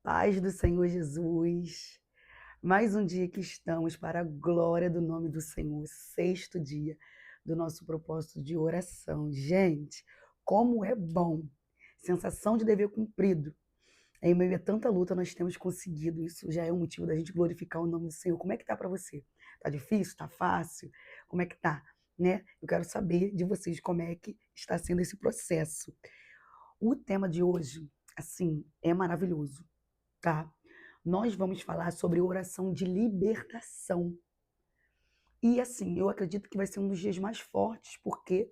Paz do Senhor Jesus. Mais um dia que estamos para a glória do nome do Senhor. Sexto dia do nosso propósito de oração. Gente, como é bom. Sensação de dever cumprido. Em meio a tanta luta, nós temos conseguido. Isso já é um motivo da gente glorificar o nome do Senhor. Como é que tá para você? Tá difícil? Tá fácil? Como é que tá? Né? Eu quero saber de vocês como é que está sendo esse processo. O tema de hoje, assim, é maravilhoso, tá? Nós vamos falar sobre oração de libertação. E assim, eu acredito que vai ser um dos dias mais fortes, porque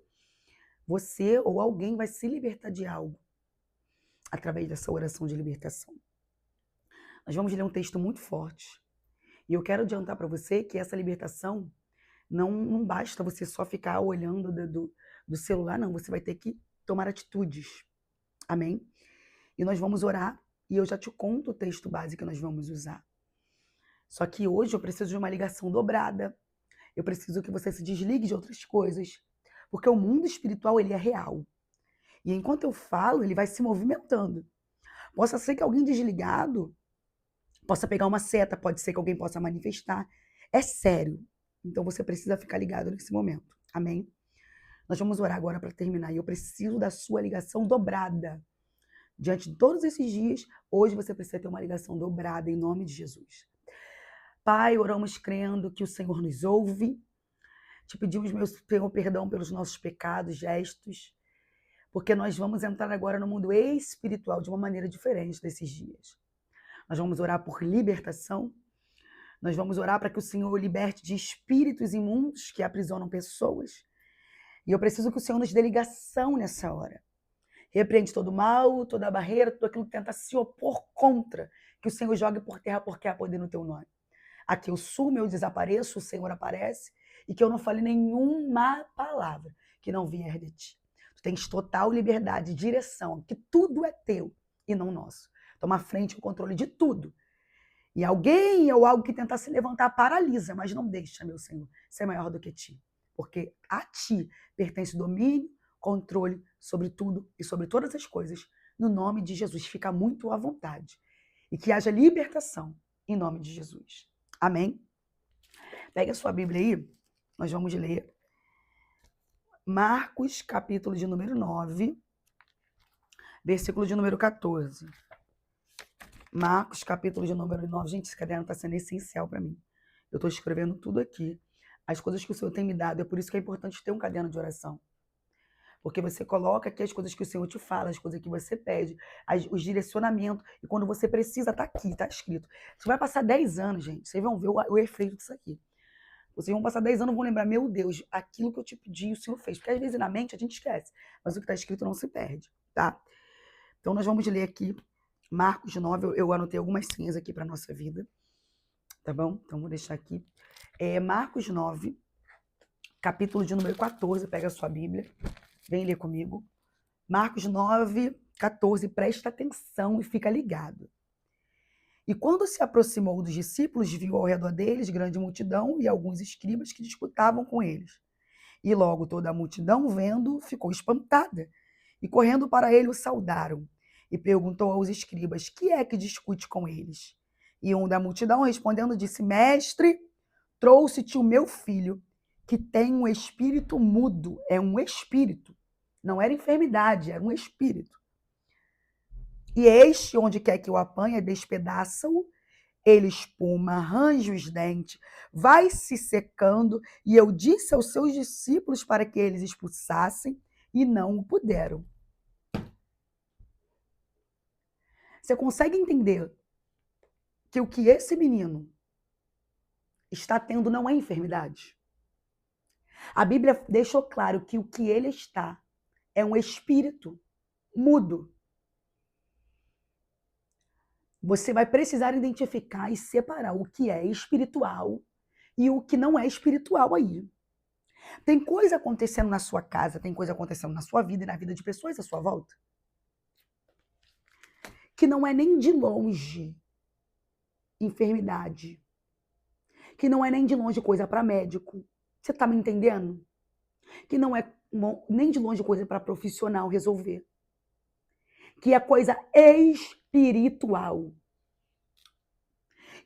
você ou alguém vai se libertar de algo através dessa oração de libertação. Nós vamos ler um texto muito forte. E eu quero adiantar para você que essa libertação não basta você só ficar olhando do celular, não. Você vai ter que tomar atitudes. Amém? E nós vamos orar e eu já te conto o texto base que nós vamos usar. Só que hoje eu preciso de uma ligação dobrada. Eu preciso que você se desligue de outras coisas, porque o mundo espiritual ele é real. E enquanto eu falo, ele vai se movimentando. Possa ser que alguém desligado possa pegar uma seta, pode ser que alguém possa manifestar. É sério. Então você precisa ficar ligado nesse momento. Amém? Nós vamos orar agora para terminar. E eu preciso da sua ligação dobrada. Diante de todos esses dias, hoje você precisa ter uma ligação dobrada em nome de Jesus. Pai, oramos crendo que o Senhor nos ouve. Te pedimos, meu Senhor, perdão pelos nossos pecados, gestos, porque nós vamos entrar agora no mundo espiritual de uma maneira diferente desses dias. Nós vamos orar por libertação, nós vamos orar para que o Senhor liberte de espíritos imundos que aprisionam pessoas. E eu preciso que o Senhor nos dê ligação nessa hora. Repreende todo mal, toda barreira, tudo aquilo que tenta se opor contra, que o Senhor jogue por terra porque há poder no teu nome. Aqui eu sumo, eu desapareço, o Senhor aparece, e que eu não fale nenhuma palavra que não vier de ti. Tu tens total liberdade, direção, que tudo é teu e não nosso. Toma a frente, o controle de tudo. E alguém ou algo que tentar se levantar paralisa, mas não deixa, meu Senhor, ser maior do que ti. Porque a ti pertence domínio, controle sobre tudo e sobre todas as coisas. No nome de Jesus, fica muito à vontade. E que haja libertação em nome de Jesus. Amém? Pega a sua Bíblia aí, nós vamos ler Marcos, capítulo de número 9, versículo de número 14. Marcos, capítulo de número 9. Gente, esse caderno está sendo essencial para mim. Eu estou escrevendo tudo aqui. As coisas que o Senhor tem me dado. É por isso que é importante ter um caderno de oração. Porque você coloca aqui as coisas que o Senhor te fala, as coisas que você pede, os direcionamentos. E quando você precisa, está aqui, está escrito. Você vai passar 10 anos, gente. Vocês vão ver o efeito disso aqui. Vocês vão passar 10 anos e vão lembrar, meu Deus, aquilo que eu te pedi, o Senhor fez. Porque às vezes na mente a gente esquece. Mas o que está escrito não se perde, tá? Então nós vamos ler aqui Marcos 9. Eu anotei algumas senhas aqui para a nossa vida. Tá bom? Então vou deixar aqui. Marcos 9, capítulo de número 14. Pega a sua Bíblia. Vem ler comigo. Marcos 9, 14. Presta atenção e fica ligado. E quando se aproximou dos discípulos, viu ao redor deles grande multidão e alguns escribas que disputavam com eles. E logo toda a multidão, vendo, ficou espantada. E correndo para ele, o saudaram. E perguntou aos escribas, que é que discute com eles? E um da multidão, respondendo, disse, mestre, trouxe-te o meu filho, que tem um espírito mudo. É um espírito. Não era enfermidade, era um espírito. E este, onde quer que o apanha, despedaça-o, ele espuma, arranja os dentes, vai se secando, e eu disse aos seus discípulos para que eles expulsassem, e não o puderam. Você consegue entender que o que esse menino está tendo não é enfermidade? A Bíblia deixou claro que o que ele está é um espírito mudo. Você vai precisar identificar e separar o que é espiritual e o que não é espiritual aí. Tem coisa acontecendo na sua casa, tem coisa acontecendo na sua vida e na vida de pessoas à sua volta que não é nem de longe enfermidade, que não é nem de longe coisa para médico. Você está me entendendo? Que não é nem de longe coisa para profissional resolver. Que é coisa espiritual.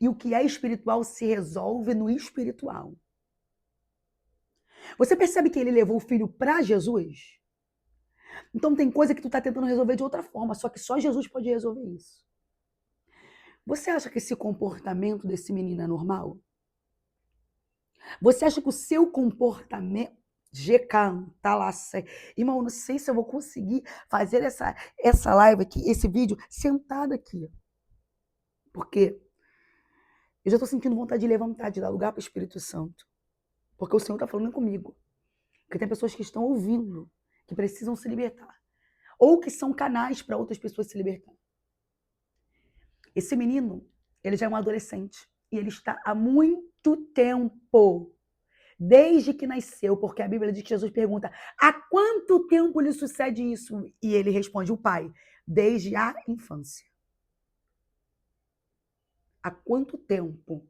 E o que é espiritual se resolve no espiritual. Você percebe que ele levou o filho para Jesus? Então tem coisa que tu tá tentando resolver de outra forma, só que só Jesus pode resolver isso. Você acha que esse comportamento desse menino é normal? Você acha que o seu comportamento... GK, tá lá. Irmão, não sei se eu vou conseguir fazer essa live aqui, esse vídeo, sentado aqui. Porque eu já tô sentindo vontade de levantar, de dar lugar para o Espírito Santo. Porque o Senhor tá falando comigo. Porque tem pessoas que estão ouvindo, que precisam se libertar. Ou que são canais para outras pessoas se libertar. Esse menino, ele já é um adolescente. E ele está há muito tempo, desde que nasceu, porque a Bíblia diz que Jesus pergunta: há quanto tempo lhe sucede isso? E ele responde: o pai, desde a infância. Há quanto tempo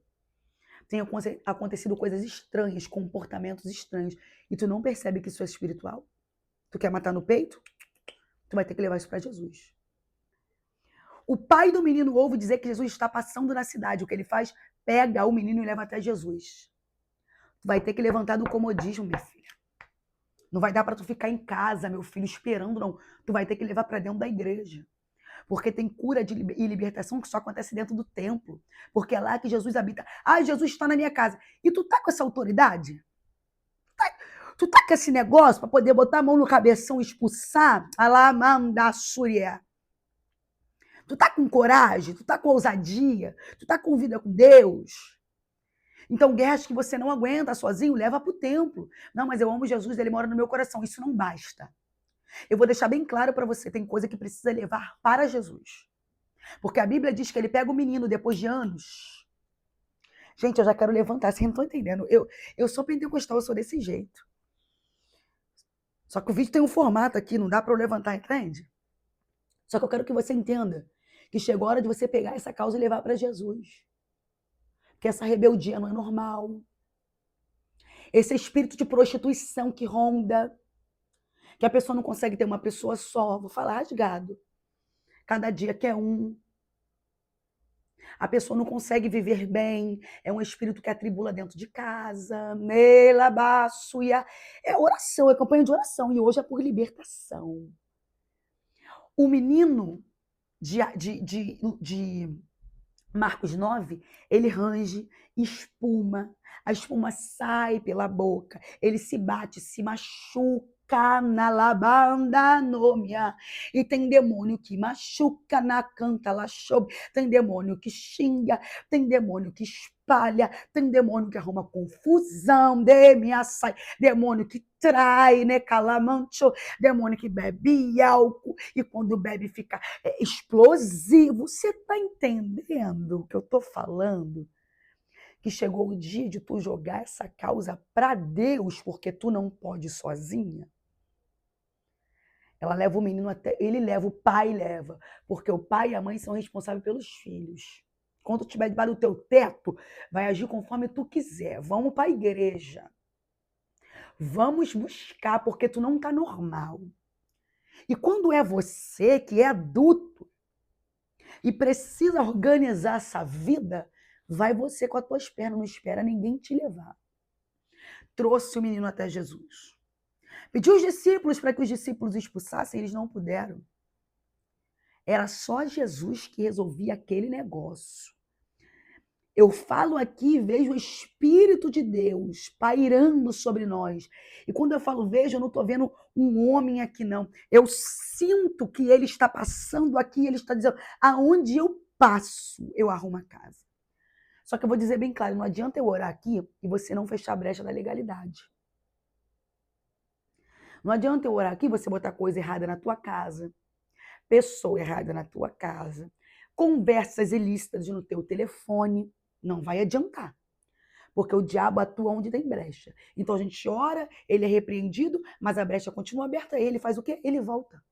tem acontecido coisas estranhas, comportamentos estranhos, e tu não percebe que isso é espiritual? Tu quer matar no peito? Tu vai ter que levar isso para Jesus. O pai do menino ouve dizer que Jesus está passando na cidade. O que ele faz? Pega o menino e leva até Jesus. Tu vai ter que levantar do comodismo, minha filha. Não vai dar para tu ficar em casa, meu filho, esperando, não. Tu vai ter que levar para dentro da igreja. Porque tem cura e libertação que só acontece dentro do templo. Porque é lá que Jesus habita. Ah, Jesus está na minha casa. E tu tá com essa autoridade? Tu tá com esse negócio para poder botar a mão no cabeção e expulsar? Alamandassúria. Tu tá com coragem? Tu tá com ousadia? Tu tá com vida com Deus? Então, guerras que você não aguenta sozinho, leva para o templo. Não, mas eu amo Jesus, ele mora no meu coração. Isso não basta. Eu vou deixar bem claro para você, tem coisa que precisa levar para Jesus. Porque a Bíblia diz que ele pega o menino depois de anos. Gente, eu já quero levantar, vocês não estão entendendo. Eu sou pentecostal, eu sou desse jeito. Só que o vídeo tem um formato aqui, não dá para eu levantar, entende? Só que eu quero que você entenda que chegou a hora de você pegar essa causa e levar para Jesus. Que essa rebeldia não é normal. Esse espírito de prostituição que ronda, que a pessoa não consegue ter uma pessoa só, vou falar rasgado. Cada dia quer um. A pessoa não consegue viver bem, é um espírito que atribula dentro de casa. É oração, é campanha de oração, e hoje é por libertação. O menino de Marcos 9, ele range, espuma, a espuma sai pela boca, ele se bate, se machuca na labandanômia. E tem demônio que machuca na canta lachob, tem demônio que xinga, tem demônio que espalha, tem demônio que arruma confusão, demônio que trai, né, calamancho, demônio que bebe álcool, e quando bebe fica explosivo. Você está entendendo o que eu estou falando? Que chegou o dia de tu jogar essa causa para Deus, porque tu não pode sozinha. Ela leva o menino até... Ele leva, o pai leva. Porque o pai e a mãe são responsáveis pelos filhos. Quando tu estiver debaixo do teu teto, vai agir conforme tu quiser. Vamos para a igreja. Vamos buscar, porque tu não está normal. E quando é você que é adulto e precisa organizar essa vida, vai você com as tuas pernas, não espera ninguém te levar. Trouxe o menino até Jesus. Pediu os discípulos para que os discípulos expulsassem, eles não puderam. Era só Jesus que resolvia aquele negócio. Eu falo aqui e vejo o Espírito de Deus pairando sobre nós. E quando eu falo vejo, eu não estou vendo um homem aqui, não. Eu sinto que ele está passando aqui, ele está dizendo, aonde eu passo, eu arrumo a casa. Só que eu vou dizer bem claro, não adianta eu orar aqui e você não fechar a brecha da legalidade. Não adianta eu orar aqui e você botar coisa errada na tua casa, pessoa errada na tua casa, conversas ilícitas no teu telefone. Não vai adiantar. Porque o diabo atua onde tem brecha. Então a gente ora, ele é repreendido, mas a brecha continua aberta. Ele faz o quê? Ele volta.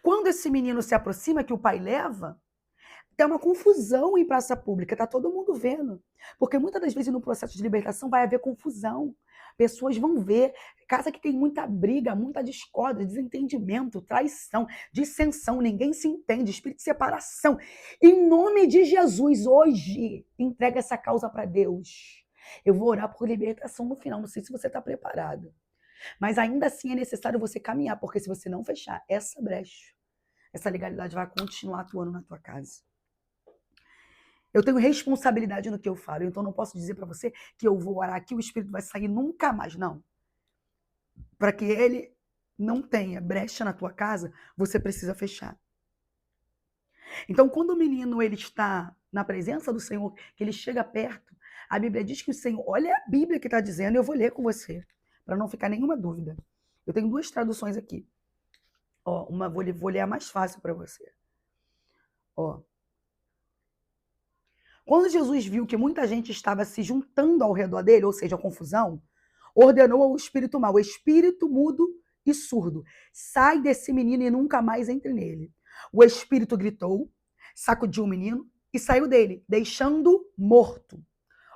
Quando esse menino se aproxima, que o pai leva, tem uma confusão em praça pública, tá todo mundo vendo. Porque muitas das vezes no processo de libertação vai haver confusão. Pessoas vão ver. Casa que tem muita briga, muita discórdia, desentendimento, traição, dissensão, ninguém se entende, espírito de separação. Em nome de Jesus, hoje, entrega essa causa para Deus. Eu vou orar por libertação no final. Não sei se você está preparado. Mas ainda assim é necessário você caminhar, porque se você não fechar essa brecha, essa legalidade vai continuar atuando na tua casa. Eu tenho responsabilidade no que eu falo, então não posso dizer para você que eu vou orar aqui, o Espírito vai sair nunca mais. Não. Para que ele não tenha brecha na tua casa, você precisa fechar. Então, quando o menino ele está na presença do Senhor, que ele chega perto, a Bíblia diz que o Senhor, olha a Bíblia que está dizendo, eu vou ler com você, para não ficar nenhuma dúvida. Eu tenho duas traduções aqui. Ó, uma vou ler a mais fácil para você. Ó. Quando Jesus viu que muita gente estava se juntando ao redor dele, ou seja, a confusão, ordenou ao espírito mau, espírito mudo e surdo, sai desse menino e nunca mais entre nele. O espírito gritou, sacudiu o menino e saiu dele, deixando morto,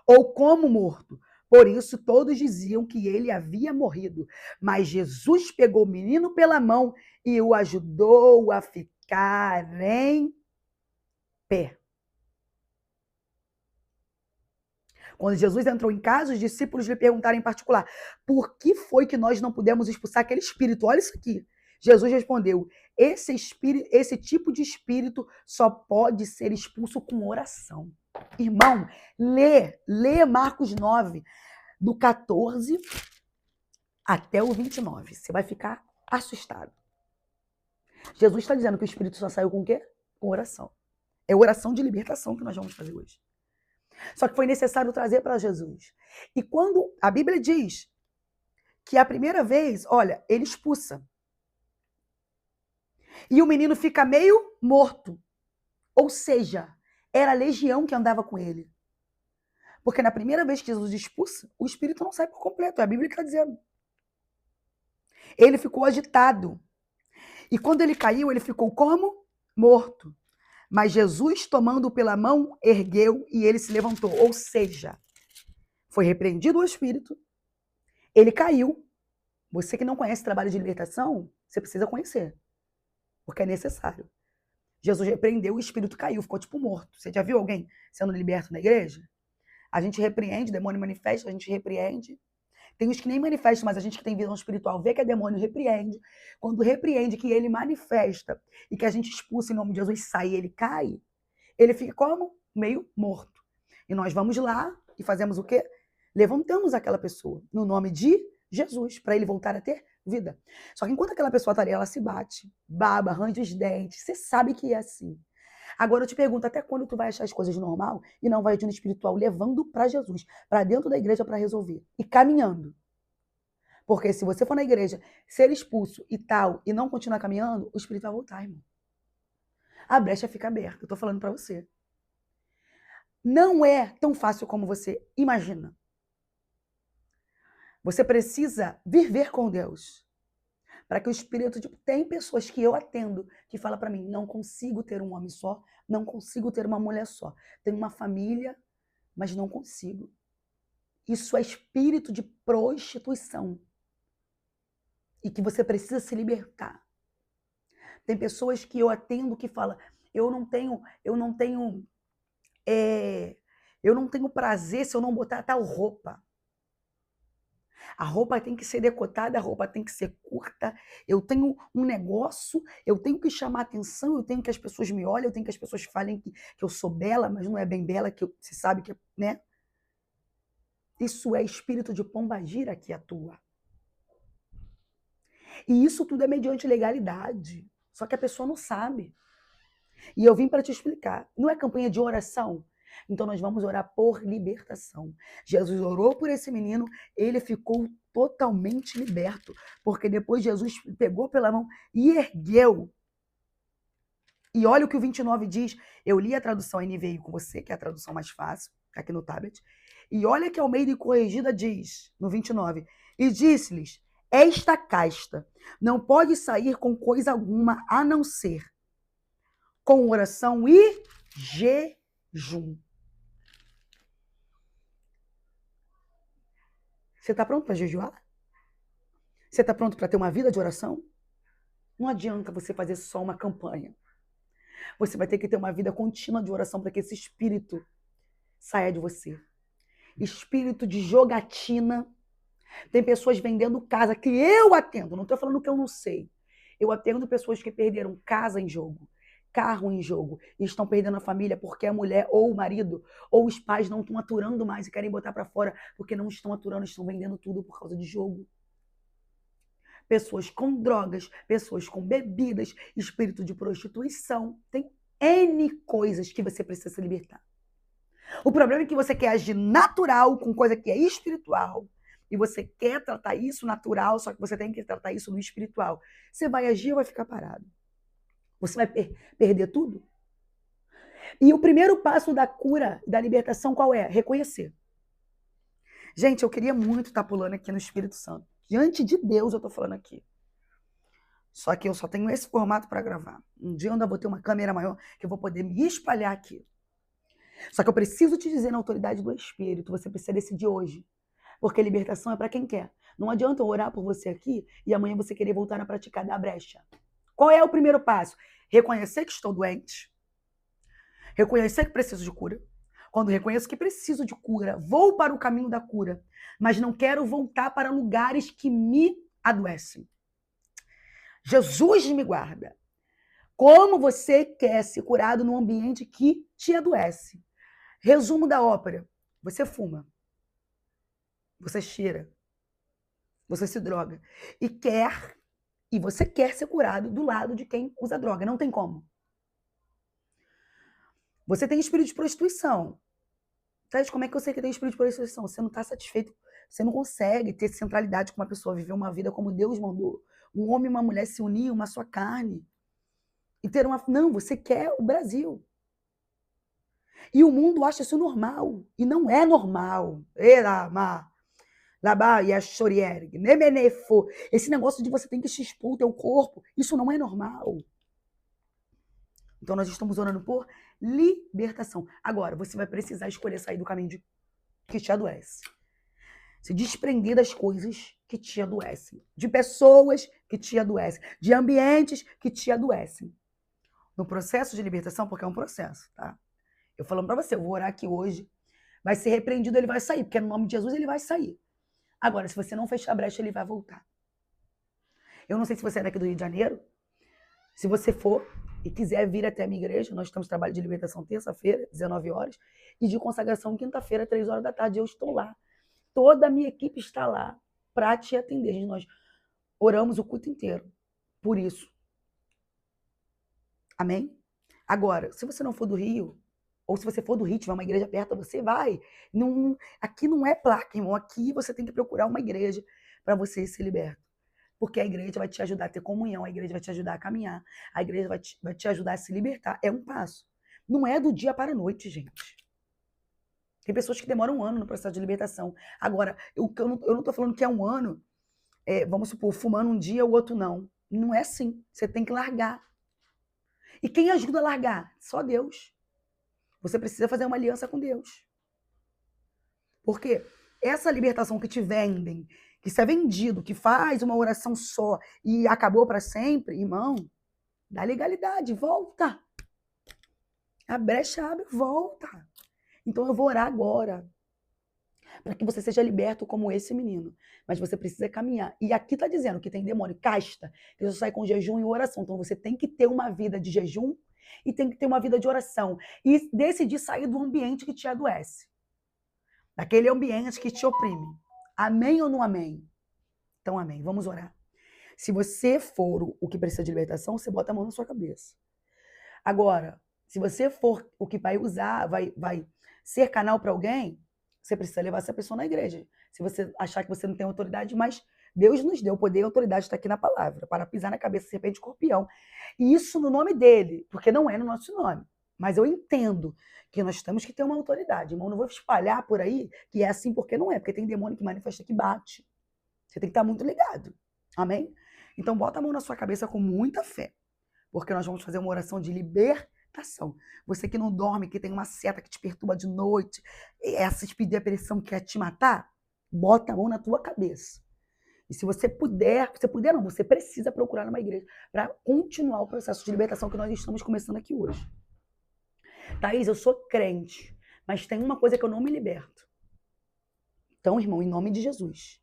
ou como morto. Por isso todos diziam que ele havia morrido. Mas Jesus pegou o menino pela mão e o ajudou a ficar em pé. Quando Jesus entrou em casa, os discípulos lhe perguntaram em particular: por que foi que nós não pudemos expulsar aquele espírito? Olha isso aqui. Jesus respondeu: esse tipo de espírito só pode ser expulso com oração. Irmão, lê Marcos 9, do 14 até o 29. Você vai ficar assustado. Jesus está dizendo que o espírito só saiu com o quê? Com oração. É oração de libertação que nós vamos fazer hoje. Só que foi necessário trazer para Jesus. E quando a Bíblia diz que a primeira vez, olha, ele expulsa. E o menino fica meio morto. Ou seja, era a legião que andava com ele. Porque na primeira vez que Jesus expulsa, o espírito não sai por completo. É a Bíblia que está dizendo. Ele ficou agitado. E quando ele caiu, ele ficou como? Morto. Mas Jesus, tomando-o pela mão, ergueu e ele se levantou. Ou seja, foi repreendido o espírito, ele caiu. Você que não conhece o trabalho de libertação, você precisa conhecer, porque é necessário. Jesus repreendeu, o espírito caiu, ficou tipo morto. Você já viu alguém sendo liberto na igreja? A gente repreende, o demônio manifesta, a gente repreende. Tem os que nem manifestam, mas a gente que tem visão espiritual vê que é demônio, repreende. Quando repreende, que ele manifesta e que a gente expulsa em nome de Jesus, sai e ele cai, ele fica como? Meio morto. E nós vamos lá e fazemos o quê? Levantamos aquela pessoa no nome de Jesus, para ele voltar a ter vida. Só que enquanto aquela pessoa está ali, ela se bate, baba, arranja os dentes, você sabe que é assim. Agora eu te pergunto, até quando tu vai achar as coisas normal e não vai agindo espiritual, levando para Jesus, para dentro da igreja para resolver e caminhando? Porque se você for na igreja, ser expulso e tal, e não continuar caminhando, o espírito vai voltar, irmão. A brecha fica aberta, eu tô falando para você. Não é tão fácil como você imagina. Você precisa viver com Deus. Para que o Espírito... Tem pessoas que eu atendo que falam para mim, não consigo ter um homem só, não consigo ter uma mulher só. Tenho uma família, mas não consigo. Isso é espírito de prostituição. E que você precisa se libertar. Tem pessoas que eu atendo que falam, eu não tenho prazer se eu não botar tal roupa. A roupa tem que ser decotada, a roupa tem que ser curta. Eu tenho um negócio, eu tenho que chamar atenção, eu tenho que as pessoas me olhem, eu tenho que as pessoas falem que eu sou bela, mas não é bem bela, que você sabe que, né? Isso é espírito de pombagira que atua. E isso tudo é mediante legalidade. Só que a pessoa não sabe. E eu vim para te explicar. Não é campanha de oração? Então nós vamos orar por libertação. Jesus orou por esse menino, ele ficou totalmente liberto, porque depois Jesus pegou pela mão e ergueu. E olha o que o 29 diz. Eu li a tradução NVI com você, que é a tradução mais fácil, aqui no tablet. E olha que Almeida Corrigida diz, no 29, e disse-lhes, esta casta não pode sair com coisa alguma a não ser com oração e jejum. Você está pronto para jejuar? Você está pronto para ter uma vida de oração? Não adianta você fazer só uma campanha. Você vai ter que ter uma vida contínua de oração para que esse espírito saia de você. Espírito de jogatina. Tem pessoas vendendo casa que eu atendo. Não estou falando que eu não sei. Eu atendo pessoas que perderam casa em jogo, carro em jogo, e estão perdendo a família porque a mulher ou o marido ou os pais não estão aturando mais e querem botar para fora porque não estão aturando, estão vendendo tudo por causa de jogo. Pessoas com drogas, pessoas com bebidas, espírito de prostituição. Tem N coisas que você precisa se libertar. O problema é que você quer agir natural com coisa que é espiritual. E você quer tratar isso natural, só que você tem que tratar isso no espiritual. Você vai agir ou vai ficar parado? Você vai perder tudo? E o primeiro passo da cura, da libertação, qual é? Reconhecer. Gente, eu queria muito estar pulando aqui no Espírito Santo. Diante de Deus eu estou falando aqui. Só que eu só tenho esse formato para gravar. Um dia eu ainda vou ter uma câmera maior que eu vou poder me espalhar aqui. Só que eu preciso te dizer na autoridade do Espírito, você precisa decidir hoje. Porque libertação é para quem quer. Não adianta eu orar por você aqui e amanhã você querer voltar a praticar da brecha. Qual é o primeiro passo? Reconhecer que estou doente. Reconhecer que preciso de cura. Quando reconheço que preciso de cura, vou para o caminho da cura, mas não quero voltar para lugares que me adoecem. Jesus me guarda. Como você quer ser curado num ambiente que te adoece? Resumo da ópera. Você fuma. Você cheira. Você se droga. E você quer ser curado do lado de quem usa droga. Não tem como. Você tem espírito de prostituição. Tati, como é que eu sei que tem espírito de prostituição? Você não está satisfeito. Você não consegue ter centralidade com uma pessoa, viver uma vida como Deus mandou. Um homem e uma mulher se unir, uma só carne. E ter uma... Não, você quer o Brasil. E o mundo acha isso normal. E não é normal. Esse negócio de você tem que se expor o teu corpo, isso não é normal. Então nós estamos orando por libertação. Agora, você vai precisar escolher sair do caminho que te adoece. Se desprender das coisas que te adoecem. De pessoas que te adoecem. De ambientes que te adoecem. No processo de libertação, porque é um processo, tá? Eu falando pra você, eu vou orar aqui hoje. Vai ser repreendido, ele vai sair. Porque no nome de Jesus ele vai sair. Agora, se você não fechar a brecha, ele vai voltar. Eu não sei se você é daqui do Rio de Janeiro. Se você for e quiser vir até a minha igreja, nós temos trabalho de libertação terça-feira, 19 horas, e de consagração quinta-feira, 3 horas da tarde. Eu estou lá. Toda a minha equipe está lá para te atender. Gente, nós oramos o culto inteiro por isso. Amém? Agora, se você não for do Rio, ou se você for do Rio, tiver uma igreja perto, você vai. Não, aqui não é placa, irmão. Aqui você tem que procurar uma igreja para você ser liberto. Porque a igreja vai te ajudar a ter comunhão, a igreja vai te ajudar a caminhar, a igreja vai te ajudar a se libertar. É um passo. Não é do dia para a noite, gente. Tem pessoas que demoram um ano no processo de libertação. Agora, eu não estou falando que é um ano, vamos supor, fumando um dia, o outro não. Não é assim. Você tem que largar. E quem ajuda a largar? Só Deus. Você precisa fazer uma aliança com Deus. Porque essa libertação que te vendem, que você é vendido, que faz uma oração só e acabou para sempre, irmão, dá legalidade, volta. A brecha abre, volta. Então eu vou orar agora para que você seja liberto como esse menino. Mas você precisa caminhar. E aqui está dizendo que tem demônio, casta, que você sai com jejum e oração. Então você tem que ter uma vida de jejum e tem que ter uma vida de oração. E decidir sair do ambiente que te adoece. Daquele ambiente que te oprime. Amém ou não amém? Então amém. Vamos orar. Se você for o que precisa de libertação, você bota a mão na sua cabeça. Agora, se você for o que vai usar, vai ser canal para alguém, você precisa levar essa pessoa na igreja. Se você achar que você não tem autoridade, mas Deus nos deu poder e autoridade, está aqui na palavra, para pisar na cabeça de serpente e escorpião. E isso no nome dele, porque não é no nosso nome. Mas eu entendo que nós temos que ter uma autoridade. Irmão, não vou espalhar por aí que é assim porque não é, porque tem demônio que manifesta que bate. Você tem que estar muito ligado. Amém? Então bota a mão na sua cabeça com muita fé, porque nós vamos fazer uma oração de libertação. Você que não dorme, que tem uma seta que te perturba de noite, essa espírito de depressão que quer te matar, Bota a mão na tua cabeça. E se você puder não, você precisa procurar numa igreja para continuar o processo de libertação que nós estamos começando aqui hoje. Thaís, eu sou crente, mas tem uma coisa que eu não me liberto. Então, irmão, em nome de Jesus,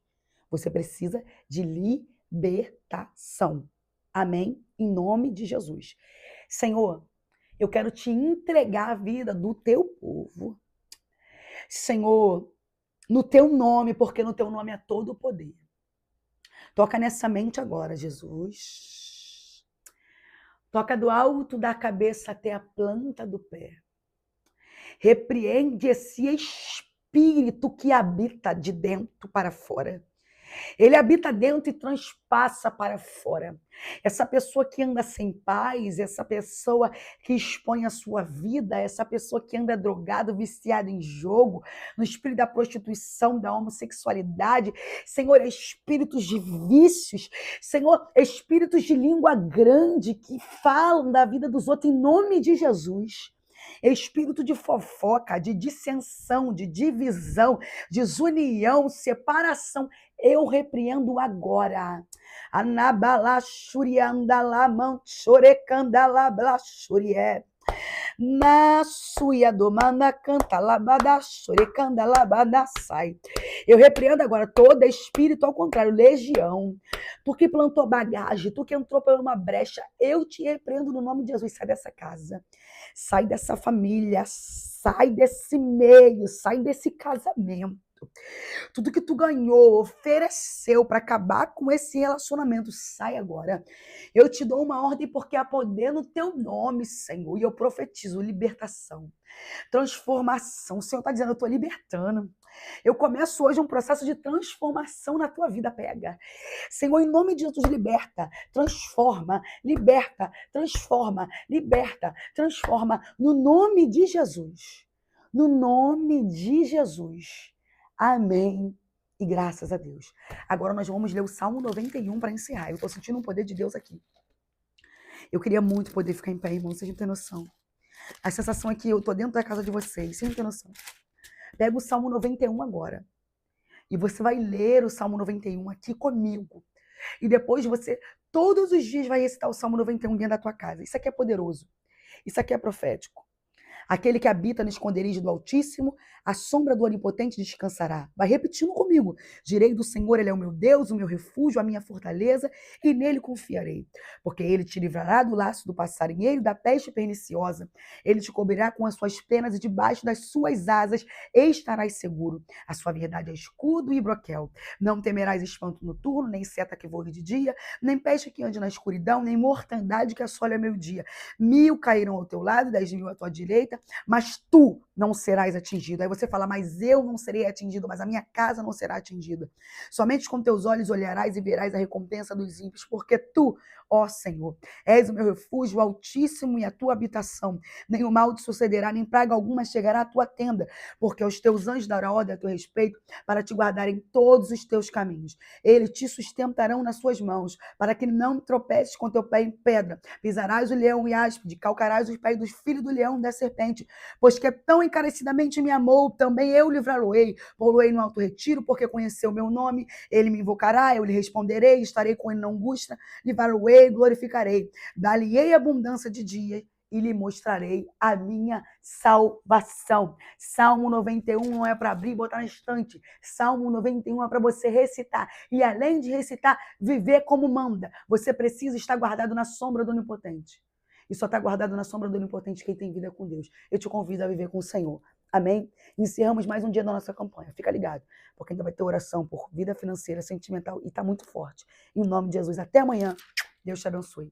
você precisa de libertação. Amém? Em nome de Jesus. Senhor, eu quero te entregar a vida do teu povo. Senhor, no teu nome, porque no teu nome é todo o poder. Toca nessa mente agora, Jesus. Toca do alto da cabeça até a planta do pé. Repreende esse espírito que habita de dentro para fora. Ele habita dentro e transpassa para fora. Essa pessoa que anda sem paz, essa pessoa que expõe a sua vida, essa pessoa que anda drogado, viciado em jogo, no espírito da prostituição, da homossexualidade, Senhor, espíritos de vícios, Senhor, espíritos de língua grande que falam da vida dos outros em nome de Jesus. Espírito de fofoca, de dissensão, de divisão, desunião, separação, eu repreendo agora. Anabalashuriandalamanchorecandalablashurie. Nasuia domanda canta labada chorecanda labada sai. Eu repreendo agora todo espírito ao contrário, legião. Tu que plantou bagagem, tu que entrou por uma brecha, eu te repreendo no nome de Jesus. Sai dessa casa, sai dessa família, sai desse meio, sai desse casamento. Tudo que tu ganhou, ofereceu para acabar com esse relacionamento, sai agora. Eu te dou uma ordem porque há poder no teu nome, Senhor. E eu profetizo libertação, transformação. O Senhor está dizendo, eu estou libertando. Eu começo hoje um processo de transformação na tua vida, pega. Senhor, em nome de Jesus, liberta, transforma, liberta, transforma, liberta, transforma. No nome de Jesus. No nome de Jesus. Amém. E graças a Deus. Agora nós vamos ler o Salmo 91 para encerrar. Eu estou sentindo um poder de Deus aqui. Eu queria muito poder ficar em pé, irmão. Vocês não têm noção. A sensação é que eu estou dentro da casa de vocês. Vocês não têm noção. Pega o Salmo 91 agora. E você vai ler o Salmo 91 aqui comigo. E depois você, todos os dias, vai recitar o Salmo 91 dentro da tua casa. Isso aqui é poderoso. Isso aqui é profético. Aquele que habita no esconderijo do Altíssimo, a sombra do Onipotente descansará. Vai repetindo comigo. Direi do Senhor, ele é o meu Deus, o meu refúgio, a minha fortaleza, e nele confiarei. Porque ele te livrará do laço do passarinheiro, da peste perniciosa. Ele te cobrirá com as suas penas e debaixo das suas asas estarás seguro. A sua verdade é escudo e broquel. Não temerás espanto noturno, nem seta que voe de dia, nem peste que ande na escuridão, nem mortandade que assole ao meio-dia. 1000 cairão ao teu lado, 10.000 à tua direita, mas tu não serás atingido. Aí você fala, mas eu não serei atingido, mas a minha casa não será atingida. Somente com teus olhos olharás e verás a recompensa dos ímpios, porque tu, ó Senhor, és o meu refúgio altíssimo e a tua habitação. Nem o mal te sucederá, nem praga alguma chegará à tua tenda, porque aos teus anjos dará ordem a teu respeito para te guardar em todos os teus caminhos. Eles te sustentarão nas suas mãos, para que não tropeces com teu pé em pedra. Pisarás o leão e áspide, calcarás os pés dos filhos do leão e da serpente, pois que tão encarecidamente me amou, também eu livrá-lo-ei. Pô-lo-ei no alto retiro, porque conheceu o meu nome, ele me invocará, eu lhe responderei, estarei com ele na angústia, livrá-lo-ei, glorificarei. Dar-lhe-ei abundância de dias e lhe mostrarei a minha salvação. Salmo 91 não é para abrir e botar na estante. Salmo 91 é para você recitar. E além de recitar, viver como manda. Você precisa estar guardado na sombra do Onipotente. E só está guardado na sombra do Onipotente quem tem vida com Deus. Eu te convido a viver com o Senhor. Amém? Encerramos mais um dia da nossa campanha. Fica ligado, porque ainda vai ter oração por vida financeira, sentimental e está muito forte. Em nome de Jesus. Até amanhã. Deus te abençoe.